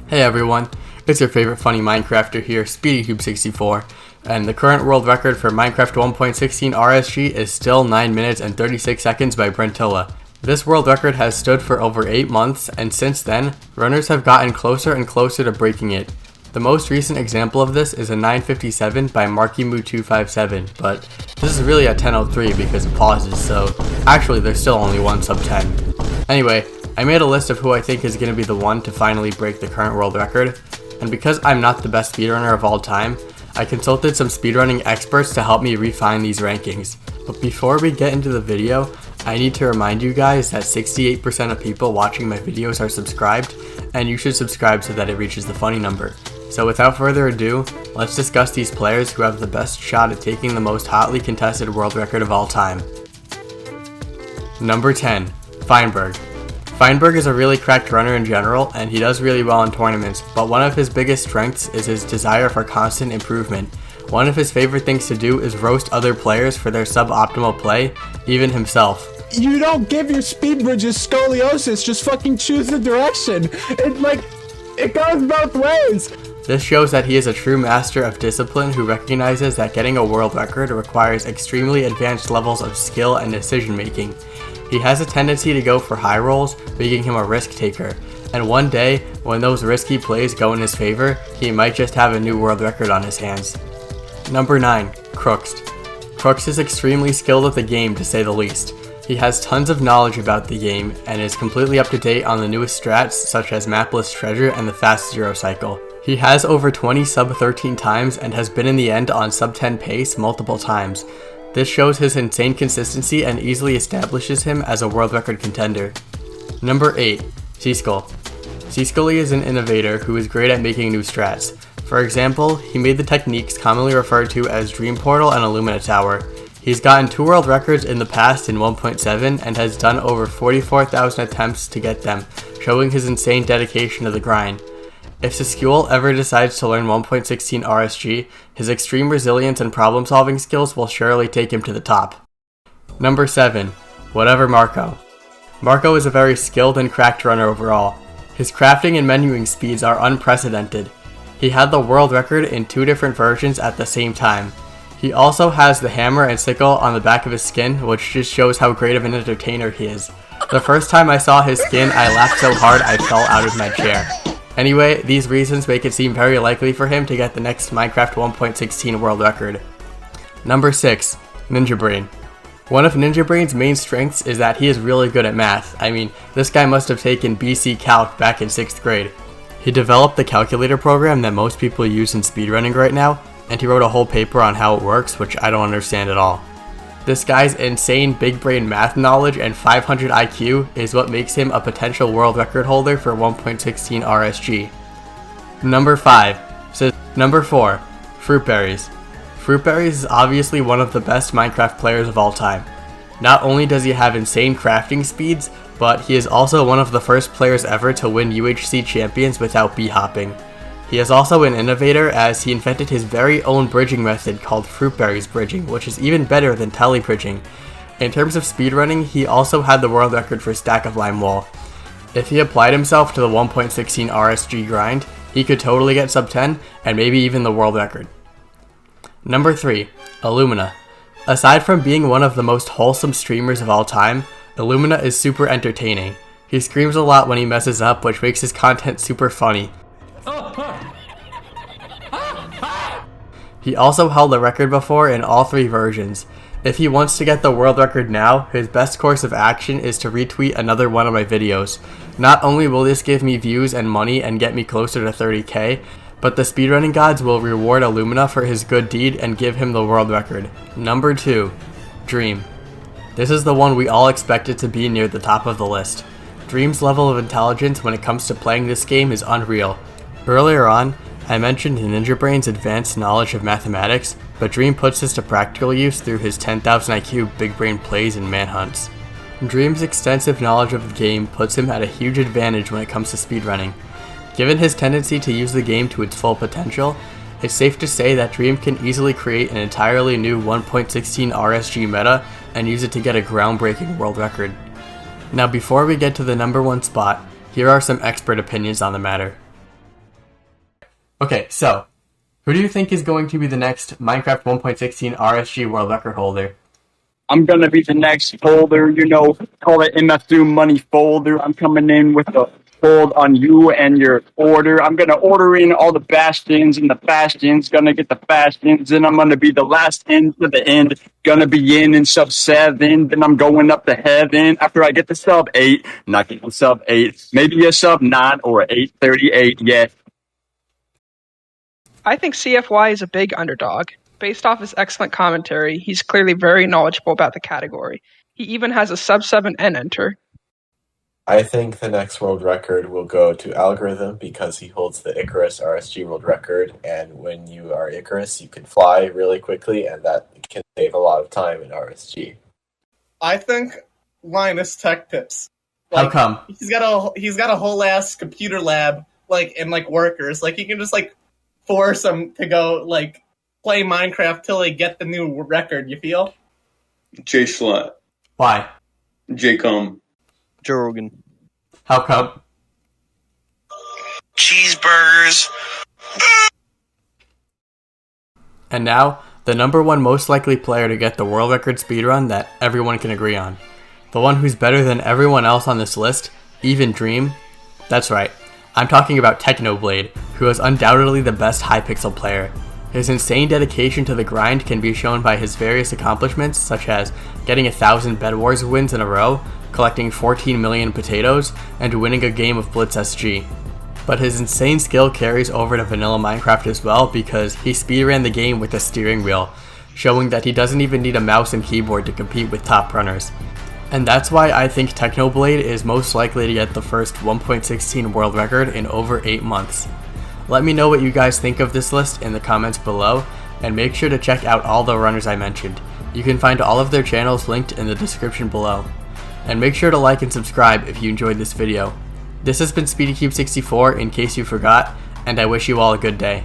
Hey everyone, it's your favorite funny Minecrafter here, SpeedyCube64, and the current world record for Minecraft 1.16 RSG is still 9 minutes and 36 seconds by Brentilla. This world record has stood for over 8 months, and since then, runners have gotten closer and closer to breaking it. The most recent example of this is a 9:57 by MarkyMoo257, but this is really a 10:03 because of pauses, so actually there's still only one sub 10. Anyway, I made a list of who I think is going to be the one to finally break the current world record, and because I'm not the best speedrunner of all time, I consulted some speedrunning experts to help me refine these rankings. But before we get into the video, I need to remind you guys that 68% of people watching my videos are subscribed, and you should subscribe so that it reaches the funny number. So without further ado, let's discuss these players who have the best shot at taking the most hotly contested world record of all time. Number 10. Feinberg. Feinberg is a really cracked runner in general, and he does really well in tournaments, but one of his biggest strengths is his desire for constant improvement. One of his favorite things to do is roast other players for their suboptimal play, even himself. You don't give your speed bridges scoliosis, just fucking choose the direction. It goes both ways. This shows that he is a true master of discipline who recognizes that getting a world record requires extremely advanced levels of skill and decision making. He has a tendency to go for high rolls, making him a risk taker, and one day, when those risky plays go in his favor, he might just have a new world record on his hands. Number 9. Crooks. Crooks is extremely skilled at the game, to say the least. He has tons of knowledge about the game, and is completely up to date on the newest strats such as Mapless Treasure and the Fast Zero Cycle. He has over 20 sub 13 times and has been in the end on sub 10 pace multiple times. This shows his insane consistency and easily establishes him as a world record contender. Number 8. Seaskull. Seaskull is an innovator who is great at making new strats. For example, he made the techniques commonly referred to as Dream Portal and Illumina Tower. He's gotten 2 world records in the past in 1.7 and has done over 44,000 attempts to get them, showing his insane dedication to the grind. If Seaskull ever decides to learn 1.16 RSG, his extreme resilience and problem-solving skills will surely take him to the top. Number 7. Whatever Marco. Marco is a very skilled and cracked runner overall. His crafting and menuing speeds are unprecedented. He had the world record in 2 different versions at the same time. He also has the hammer and sickle on the back of his skin, which just shows how great of an entertainer he is. The first time I saw his skin, I laughed so hard I fell out of my chair. Anyway, these reasons make it seem very likely for him to get the next Minecraft 1.16 world record. Number 6. Ninja Brain. One of Ninja Brain's main strengths is that he is really good at math. I mean, this guy must have taken BC Calc back in 6th grade. He developed the calculator program that most people use in speedrunning right now, and he wrote a whole paper on how it works, which I don't understand at all. This guy's insane big brain math knowledge and 500 IQ is what makes him a potential world record holder for 1.16 RSG. Number 4. Fruit Berries. Fruit Berries is obviously one of the best Minecraft players of all time. Not only does he have insane crafting speeds, but he is also one of the first players ever to win UHC champions without b-hopping. He is also an innovator as he invented his very own bridging method called Fruit Berries bridging, which is even better than tele bridging. In terms of speedrunning, he also had the world record for Stack of Lime Wall. If he applied himself to the 1.16 RSG grind, he could totally get sub 10 and maybe even the world record. Number 3. Illumina. Aside from being one of the most wholesome streamers of all time, Illumina is super entertaining. He screams a lot when he messes up, which makes his content super funny. He also held the record before in all 3 versions. If he wants to get the world record now, his best course of action is to retweet another one of my videos. Not only will this give me views and money and get me closer to 30k, but the speedrunning gods will reward Illumina for his good deed and give him the world record. Number 2. Dream. This is the one we all expected to be near the top of the list. Dream's level of intelligence when it comes to playing this game is unreal. Earlier on, I mentioned Ninja Brain's advanced knowledge of mathematics, but Dream puts this to practical use through his 10,000 IQ big brain plays and manhunts. Dream's extensive knowledge of the game puts him at a huge advantage when it comes to speedrunning. Given his tendency to use the game to its full potential, it's safe to say that Dream can easily create an entirely new 1.16 RSG meta and use it to get a groundbreaking world record. Now before we get to the number 1 spot, here are some expert opinions on the matter. Okay, so who do you think is going to be the next Minecraft 1.16 RSG world record holder? I'm gonna be the next holder, call it MF2 money folder. I'm coming in with a hold on you and your order. I'm gonna order in all the bastions, and the bastions gonna get the bastions, and I'm gonna be the last in to the end. Gonna be in sub 7, then I'm going up to heaven after I get the sub 8. Not getting sub 8, maybe a sub 9 or 838. Yeah. I think CFY is a big underdog. Based off his excellent commentary, he's clearly very knowledgeable about the category. He even has a sub 7 N enter. I think the next world record will go to Algorithm because he holds the Icarus RSG world record, and when you are Icarus, you can fly really quickly, and that can save a lot of time in RSG. I think Linus Tech Tips. How come? He's got a whole ass computer lab, and workers. He can just force them to go play Minecraft till they get the new record. You feel? Jay Schlatt. Why? Jay Cum. Joe Rogan. How come? Cheeseburgers. And now, the number one most likely player to get the world record speedrun that everyone can agree on. The one who's better than everyone else on this list, even Dream. That's right, I'm talking about Technoblade, who is undoubtedly the best Hypixel player. His insane dedication to the grind can be shown by his various accomplishments, such as getting 1,000 Bed Wars wins in a row, collecting 14 million potatoes, and winning a game of Blitz SG. But his insane skill carries over to vanilla Minecraft as well because he speedran the game with a steering wheel, showing that he doesn't even need a mouse and keyboard to compete with top runners. And that's why I think Technoblade is most likely to get the first 1.16 world record in over 8 months. Let me know what you guys think of this list in the comments below, and make sure to check out all the runners I mentioned. You can find all of their channels linked in the description below. And make sure to like and subscribe if you enjoyed this video. This has been SpeedyCube64 in case you forgot, and I wish you all a good day.